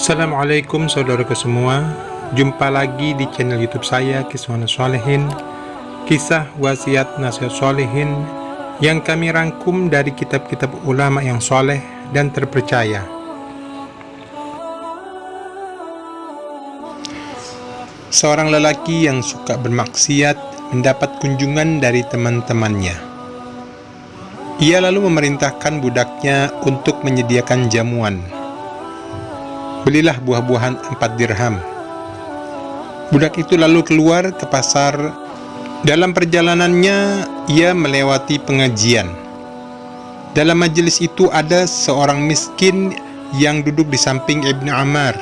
Assalamualaikum saudaraku semua. Jumpa lagi di channel YouTube saya, Kisah Sholihin, kisah wasiat nasihat sholihin yang kami rangkum dari kitab-kitab ulama yang soleh dan terpercaya. Seorang lelaki yang suka bermaksiat mendapat kunjungan dari teman-temannya. Ia lalu memerintahkan budaknya untuk menyediakan jamuan. Belilah buah-buahan 4 dirham. Budak itu lalu keluar ke pasar. Dalam perjalanannya, ia melewati pengajian. Dalam majelis itu ada seorang miskin yang duduk di samping Ibnu Ammar.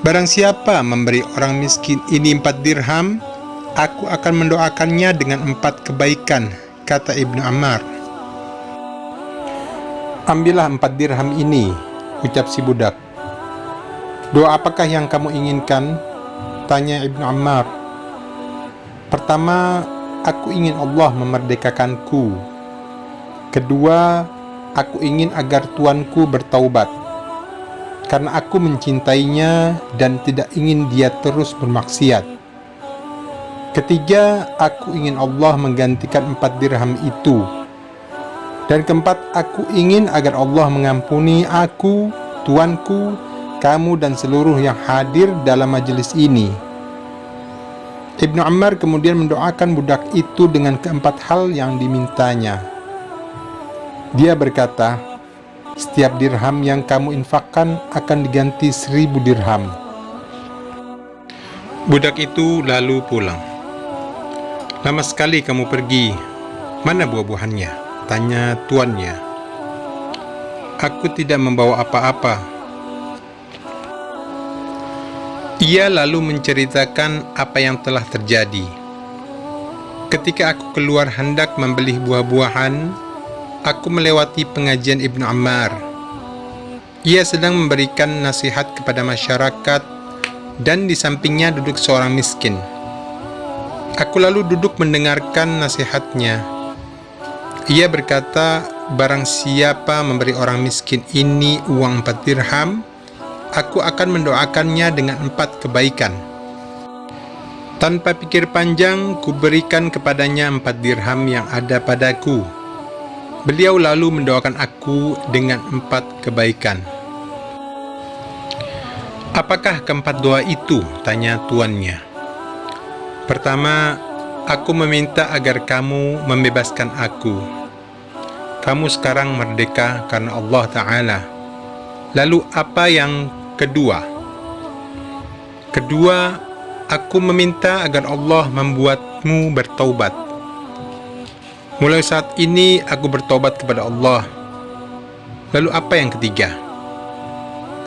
Barang siapa memberi orang miskin ini 4 dirham, aku akan mendoakannya dengan 4 kebaikan, kata Ibnu Ammar. Ambillah 4 dirham ini, ucap si budak. Doa apakah yang kamu inginkan? Tanya Ibnu Ammar. Pertama, aku ingin Allah memerdekakanku. Kedua, aku ingin agar tuanku bertaubat, karena aku mencintainya dan tidak ingin dia terus bermaksiat. Ketiga, aku ingin Allah menggantikan 4 dirham itu. Dan keempat, aku ingin agar Allah mengampuni aku, tuanku, kamu dan seluruh yang hadir dalam majelis ini. Ibnu Ammar kemudian mendoakan budak itu dengan keempat hal yang dimintanya. Dia berkata, setiap dirham yang kamu infakkan akan diganti 1000 dirham. Budak itu lalu pulang. Lama sekali kamu pergi. Mana buah-buahannya? Tanya tuannya. Aku tidak membawa apa-apa. Ia lalu menceritakan apa yang telah terjadi. Ketika aku keluar hendak membeli buah-buahan, aku melewati pengajian Ibnu Ammar. Ia sedang memberikan nasihat kepada masyarakat dan di sampingnya duduk seorang miskin. Aku lalu duduk mendengarkan nasihatnya. Ia berkata, barang siapa memberi orang miskin ini uang 4 dirham, aku akan mendoakannya dengan 4 kebaikan. Tanpa pikir panjang, kuberikan kepadanya 4 dirham yang ada padaku. Beliau lalu mendoakan aku dengan 4 kebaikan. Apakah keempat doa itu? Tanya tuannya. Pertama, aku meminta agar kamu membebaskan aku. Kamu sekarang merdeka karena Allah Ta'ala. Lalu apa yang kedua? Kedua, aku meminta agar Allah membuatmu bertaubat. Mulai saat ini aku bertaubat kepada Allah. Lalu apa yang ketiga?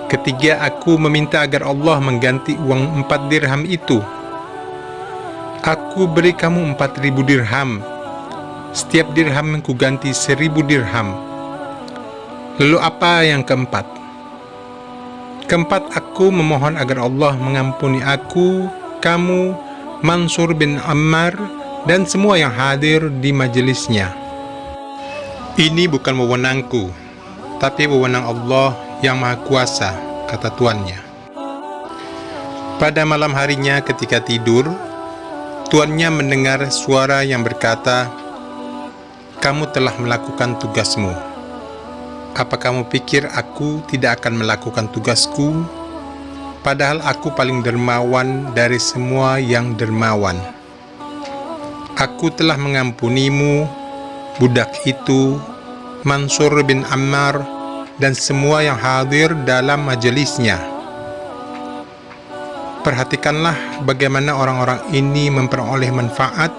Ketiga, aku meminta agar Allah mengganti uang 4 dirham itu. Aku beri kamu 4000 dirham. Setiap dirham ku ganti 1000 dirham. Lalu apa yang keempat? Keempat, aku memohon agar Allah mengampuni aku, kamu, Mansur bin Ammar, dan semua yang hadir di majelisnya. Ini bukan wewenangku, tapi wewenang Allah yang Maha Kuasa, kata tuannya. Pada malam harinya ketika tidur, tuannya mendengar suara yang berkata, kamu telah melakukan tugasmu. Apa kamu pikir aku tidak akan melakukan tugasku? Padahal aku paling dermawan dari semua yang dermawan. Aku telah mengampunimu, budak itu, Mansur bin Ammar, dan semua yang hadir dalam majelisnya. Perhatikanlah bagaimana orang-orang ini memperoleh manfaat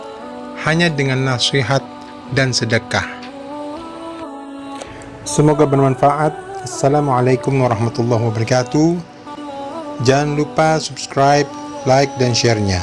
hanya dengan nasihat dan sedekah. Semoga bermanfaat. Assalamualaikum warahmatullahi wabarakatuh. Jangan lupa subscribe, like, dan share-nya.